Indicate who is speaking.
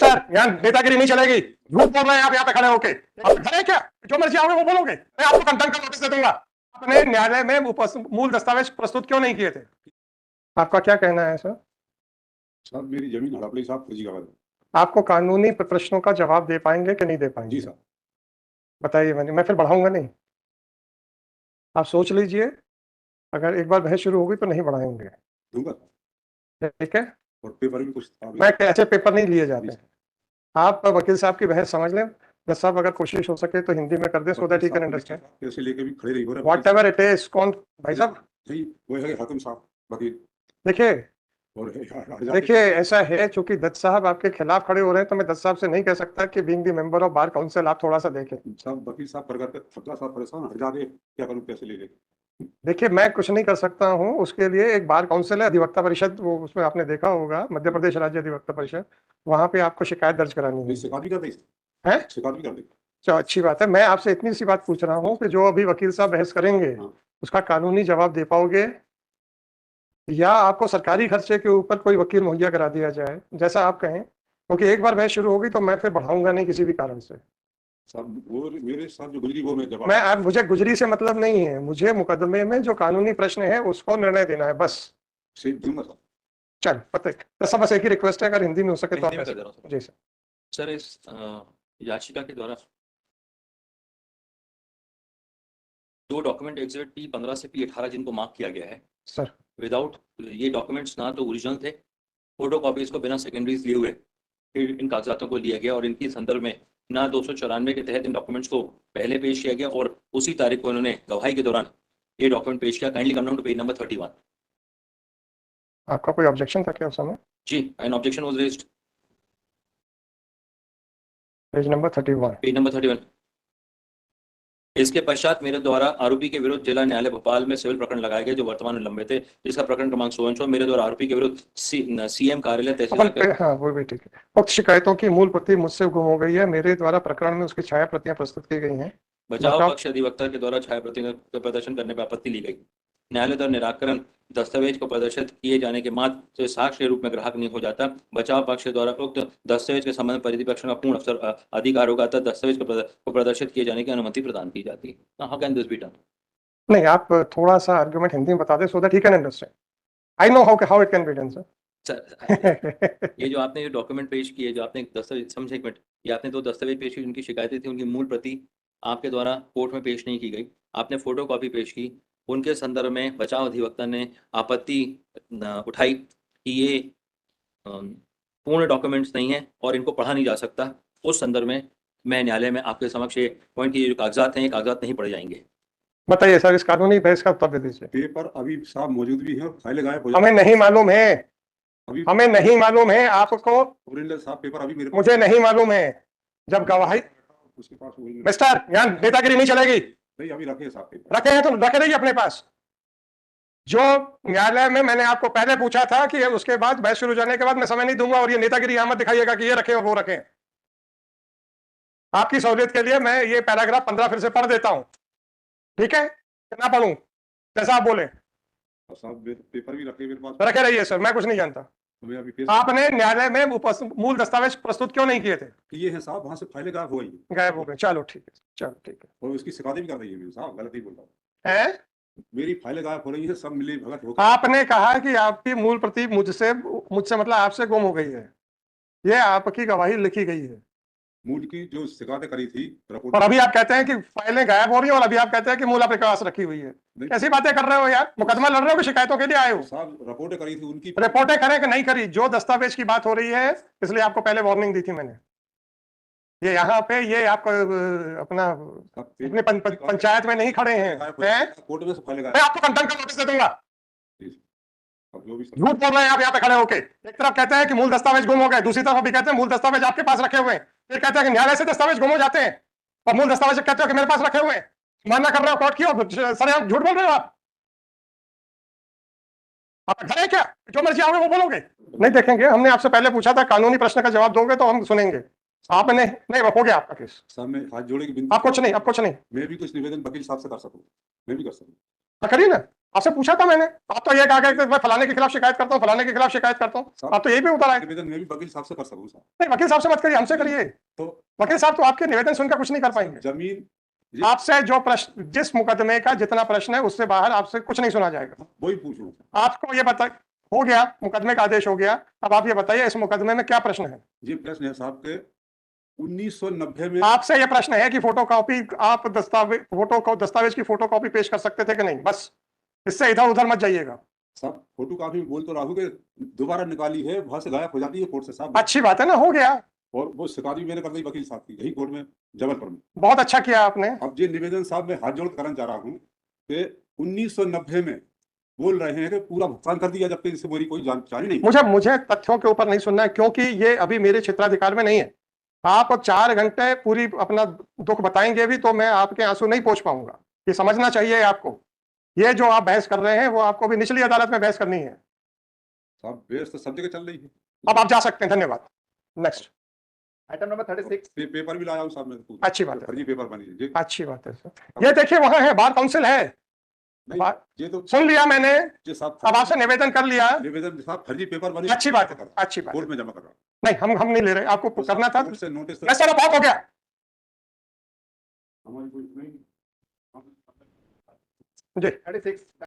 Speaker 1: Mister, यहाँ नेतागिरी नहीं चलेगी। झूठ बोल रहे हैं आप यहाँ पे खड़े होके। आप खड़े हैं क्या? जो मर्जी आओगे वो बोलोगे। मैं आपको कंटेम्प्ट का नोटिस दे दूंगा। आपने न्यायालय में मूल दस्तावेज प्रस्तुत क्यों नहीं किए थे? आपका क्या कहना है सर?
Speaker 2: साहब मेरी जमीन हड़प ली साहब, फर्जी कागज।
Speaker 1: आपको कानूनी प्रश्नों का जवाब दे पाएंगे कि नहीं दे पाएंगे?
Speaker 2: जी साहब।
Speaker 1: बताइए। मैं फिर बढ़ाऊंगा नहीं। आप सोच लीजिए, अगर एक बार बहस शुरू होगी तो नहीं बढ़ाएंगे।
Speaker 2: दूंगा
Speaker 1: ठीक है?
Speaker 2: और पेपर भी कुछ था।
Speaker 1: मैं ऐसे पेपर नहीं लिए जाते।
Speaker 2: जी
Speaker 1: आप वकील साहब की बहस समझ लें। जज साहब अगर कोशिश हो सके तो हिंदी में कर दें, so that he can understand.
Speaker 2: कैसे लेके भी खड़े नहीं हो रहे।
Speaker 1: What ever it is. कौन भाई साहब?
Speaker 2: जी वो है हाकिम साहब वकील।
Speaker 1: देखिए
Speaker 2: और
Speaker 1: देखिए, ऐसा है चूंकि दत्त साहब आपके खिलाफ खड़े हो रहे हैं तो मैं दत्त साहब से नहीं कह सकता कि being the member of bar council आप थोड़ा सा देखें।
Speaker 2: साहब वकील साहब कर करके थका साहब, परेशान हट जाते, क्या करूं, कैसे ले ले।
Speaker 1: देखिए, मैं कुछ नहीं कर सकता हूं उसके लिए। एक बार काउंसिल है, अधिवक्ता परिषद, वो उसमें आपने देखा होगा, मध्य प्रदेश राज्य अधिवक्ता परिषद, वहां पे आपको शिकायत दर्ज करानी है।
Speaker 2: शिकायत भी कर दी
Speaker 1: है?
Speaker 2: शिकायत भी कर दी।
Speaker 1: चलो अच्छी बात है। मैं आपसे इतनी सी बात पूछ रहा हूँ कि जो अभी वकील साहब बहस करेंगे उसका कानूनी जवाब दे पाओगे, या आपको सरकारी खर्चे के ऊपर कोई वकील मुहैया करा दिया जाए, जैसा आप कहें। क्योंकि एक बार बहस शुरू होगी तो मैं फिर बढ़ाऊंगा नहीं किसी भी कारण से।
Speaker 2: साहब वो मेरे साथ जो गुजरी वो मैं जवाब।
Speaker 1: मैं अब मुझे गुजरी से मतलब नहीं है, मुझे मुकदमे में जो कानूनी प्रश्न है उसको निर्णय देना है बस।
Speaker 2: सही दूंगा साहब।
Speaker 1: चल पता तो सब बस एक ही रिक्वेस्ट है, अगर हिंदी में हो सके तो आप
Speaker 3: हिंदी में कर दे रहा हूं
Speaker 1: जी सर।
Speaker 3: सर। इस याचिका के द्वारा दो डॉक्यूमेंट एग्जिबिट P15 से P18 जिनको मार्क किया गया है
Speaker 1: सर
Speaker 3: विदाउट, ये डॉक्यूमेंट्स ना तो ओरिजिनल थे, फोटो कॉपीज को बिना सेकेंडरीज लिए हुए फिर इन कागजातों को लिया गया, और इनकी संदर्भ में ना 294 के तहत इन डॉक्यूमेंट्स को पहले पेश किया गया और उसी तारीख को उन्होंने गवाही के दौरान ये डॉक्यूमेंट पेश किया। Kindly come down to page number 31।
Speaker 1: आपका कोई ऑब्जेक्शन था क्या उस समय?
Speaker 3: जी, an objection was raised.
Speaker 1: Page number 31।
Speaker 3: Page number 31। इसके पश्चात मेरे द्वारा आरोपी के विरुद्ध जिला न्यायालय भोपाल में सिविल प्रकरण लगाए गए जो वर्तमान में लंबित है, जिसका प्रकरण क्रमांक 16 मेरे द्वारा आरोपी के विरुद्ध सीएम कार्यालय तहसील।
Speaker 1: हाँ वो भी ठीक है। उक्त शिकायतों की मूल प्रति मुझसे गुम हो गई है। मेरे द्वारा प्रकरण में उसकी छाया प्रतियां प्रस्तुत की गई हैं।
Speaker 3: बचाव पक्ष अधिवक्ता के द्वारा छाया प्रतियों का प्रदर्शन करने पर आपत्ति ली गई। न्यायालय द्वारा निराकरण दस्तावेज को प्रदर्शित किए जाने के मात्र से साक्ष्य के रूप में ग्राहक नहीं हो जाता। बचाव पक्ष द्वारा उक्त दस्तावेज के संबंध प्रतिपक्ष का पूर्ण अवसर अधिकार होगा, तथा दस्तावेज को प्रदर्शित किए जाने की अनुमति प्रदान की जाती है। How can this be done?
Speaker 1: नहीं, आप थोड़ा सा आर्गुमेंट हिंदी में बता दें so that he can understand. I know how it can be done sir.
Speaker 3: ये जो आपने ये डॉक्यूमेंट पेश किए, जो आपने दस्तावेज, समझे एक मिनट, ये आपने दो दस्तावेज पेश की, उनकी शिकायतें थी, उनकी मूल प्रति आपके द्वारा कोर्ट में पेश नहीं की गई। आपने फोटो कॉपी पेश की, उनके संदर्भ में बचाव अधिवक्ता ने आपत्ति उठाई कि ये पूर्ण डॉक्यूमेंट्स नहीं है और इनको पढ़ा नहीं जा सकता। उस संदर्भ में मैं न्यायालय में आपके समक्ष ये पॉइंट की, जो कागजात हैं ये कागजात नहीं पढ़े जाएंगे।
Speaker 1: बताइए सर, इस कानूनी बहस का उत्तर दीजिए।
Speaker 2: पेपर अभी साहब मौजूद भी है और फाइल गायब हो
Speaker 1: हमें नहीं मालूम है।
Speaker 2: अभी
Speaker 1: हमें नहीं मालूम है आपको।
Speaker 2: ओरिजिनल साहब पेपर अभी मेरे
Speaker 1: मुझे नहीं मालूम है। जब गवाही
Speaker 2: उसके पास ओरिजिनल
Speaker 1: मिस्टर, यहाँ नेतागिरी नहीं चलेगी।
Speaker 2: नहीं अभी रखे साहब पेपर।
Speaker 1: रखे हैं तो रखे रहिए अपने पास। जो न्यायालय में मैंने आपको पहले पूछा था कि उसके बाद बहस शुरू जाने के बाद मैं समय नहीं दूंगा, और ये नेतागिरी यहाँ मत दिखाइएगा कि ये रखे और वो रखे। आपकी सहूलियत के लिए मैं ये पैराग्राफ 15 फिर से पढ़ देता हूं। ठीक है? कितना पढ़ूं? जैसा आप बोले।
Speaker 2: साहब पेपर भी रखे मेरे पास।
Speaker 1: रखे रहिए सर, मैं कुछ नहीं जानता। आपने न्यायालय में मूल दस्तावेज प्रस्तुत क्यों नहीं किए थे?
Speaker 2: ये है साहब, वहां से फाइलें गायब हो गई।
Speaker 1: गायब हो गए? चलो ठीक है, चलो ठीक है।
Speaker 2: और उसकी शिकायत भी कर रही है साहब, गलत ही बोल रहा हूँ।
Speaker 1: हैं?
Speaker 2: मेरी फाइलें गायब हो रही है, सब मिली भगत हो।
Speaker 1: आपने कहा कि आपकी मूल प्रति मुझसे मतलब आपसे गुम हो गई है। ये आपकी गवाही लिखी गई है।
Speaker 2: मूल की जो शिकायतें करी थी रिपोर्ट,
Speaker 1: और अभी आप कहते हैं कि फाइलें गायब हो रही हैं, और अभी आप कहते हैं कि मूल आपके पास रखी हुई है। कैसी बातें कर रहे हो यार? मुकदमा लड़ रहे हो कि शिकायतों के लिए आए हो?
Speaker 2: साहब रिपोर्टें करी थी उनकी।
Speaker 1: रिपोर्टें करें कि नहीं करी, जो दस्तावेज की बात हो रही है, इसलिए आपको पहले वार्निंग दी थी मैंने। ये यहाँ पे ये आप अपना अपने पंचायत में नहीं खड़े हैं।
Speaker 2: कोर्ट में से फाइलें गायब।
Speaker 1: मैं आपको कंटेम्प्ट का नोटिस दे दूंगा।
Speaker 2: जो भी
Speaker 1: झूठ बोल रहे हैं आप यहाँ पे खड़े होके। एक तरफ कहते हैं कि मूल दस्तावेज गुम हो गए, दूसरी तरफ अभी कहते हैं मूल दस्तावेज आपके पास रखे हुए हैं। फिर कहते हैं कि न्यायालय से दस्तावेज गुम हो जाते हैं, और मूल दस्तावेज कहते हो कि मेरे पास रखे हुए हैं। मानना कर रहे हो कोर्ट की, और सर आप झूठ बोल रहे हो। आप खड़े हैं क्या? जो मर्जी आओगे वो बोलोगे। नहीं देखेंगे। हमने आपसे पहले पूछा था कानूनी प्रश्न का जवाब दोगे तो हम सुनेंगे। आपने नहीं, हो गया आपका केस।
Speaker 2: साहब मैं हाथ जोड़े की बिनती।
Speaker 1: आप कुछ नहीं, आप कुछ नहीं।
Speaker 2: मैं भी कुछ निवेदन वकील साहब से कर सकूं, मैं भी कर सकूं।
Speaker 1: करिए ना, आपसे पूछा था मैंने, आप तो ये कहा कि मैं फलाने के खिलाफ शिकायत करता हूँ, फलाने के खिलाफ शिकायत करता हूँ, आप तो यही पे उतर आए।
Speaker 2: निवेदन मैं भी वकील साहब से कर सकूं साहब?
Speaker 1: नहीं, वकील साहब से मत करिए, हमसे करिए।
Speaker 2: तो
Speaker 1: वकील साहब तो आपके निवेदन सुनकर कुछ नहीं कर पाएंगे।
Speaker 2: जमीन
Speaker 1: आपसे जो प्रश्न, जिस मुकदमे का जितना प्रश्न है उससे बाहर आपसे कुछ नहीं सुना जाएगा।
Speaker 2: वही पूछ रहा हूं।
Speaker 1: आपको ये बता, हो गया मुकदमे का आदेश हो गया, अब आप ये बताइए इस मुकदमे में क्या प्रश्न है।
Speaker 2: ये प्रश्न है साहब के 1990 में
Speaker 1: आपसे ये प्रश्न है कि फोटोकॉपी, आप दस्तावेज की फोटोकॉपी पेश कर सकते थे कि नहीं, बस इससे इधर उधर मत जाइएगा।
Speaker 2: साहब फोटो कॉपी में बोल तो रहा हूं कि दोबारा निकाली है, वहां से गायब हो जाती है कोर्ट से साहब।
Speaker 1: अच्छी बात है ना, हो गया,
Speaker 2: और वो शिकायत भी मैंने कर दी वकील साहब की यही कोर्ट में जबलपुर में।
Speaker 1: बहुत अच्छा किया आपने।
Speaker 2: अब ये निवेदन साहब मैं हाथ जोड़ करना चाह रहा हूँ कि 1990 में बोल रहे हैं कि पूरा भुगतान कर दिया, जबकि इससे मेरी कोई जानकारी नहीं।
Speaker 1: मुझे तथ्यों के ऊपर नहीं सुनना है, क्योंकि ये अभी मेरे क्षेत्राधिकार में नहीं है। आप 4 घंटे पूरी अपना दुख बताएंगे भी तो मैं आपके आंसू नहीं पोंछ पाऊंगा, ये समझना चाहिए आपको। ये जो आप बहस कर रहे हैं वो आपको भी निचली अदालत में बहस करनी है।
Speaker 2: साहब बेस तो सब जगह चल रही है।
Speaker 1: अब आप जा सकते हैं, धन्यवाद। Next
Speaker 4: item number 36।
Speaker 2: पेपर भी लाया हूँ साहब मैं तो।
Speaker 1: अच्छी बात है,
Speaker 2: फर्जी पेपर बनी है
Speaker 1: अच्छी बात है सर। ये देखिए वहां है, बार काउंसिल है,
Speaker 2: ये तो
Speaker 1: सुन लिया मैंने,
Speaker 2: ये साहब
Speaker 1: अब आपसे निवेदन कर लिया।
Speaker 2: निवेदन साहब फर्जी पेपर बनी,
Speaker 1: अच्छी बात है, अच्छी बात है।
Speaker 2: कोर्ट में जमा कर रहा हूँ।
Speaker 1: नहीं, हम नहीं ले रहे, आपको
Speaker 2: तो
Speaker 1: करना था।
Speaker 2: कोर्ट से नोटिस
Speaker 1: मैं सर बहुत हो गया।
Speaker 2: हमारी कोई नहीं।
Speaker 1: जी
Speaker 4: 36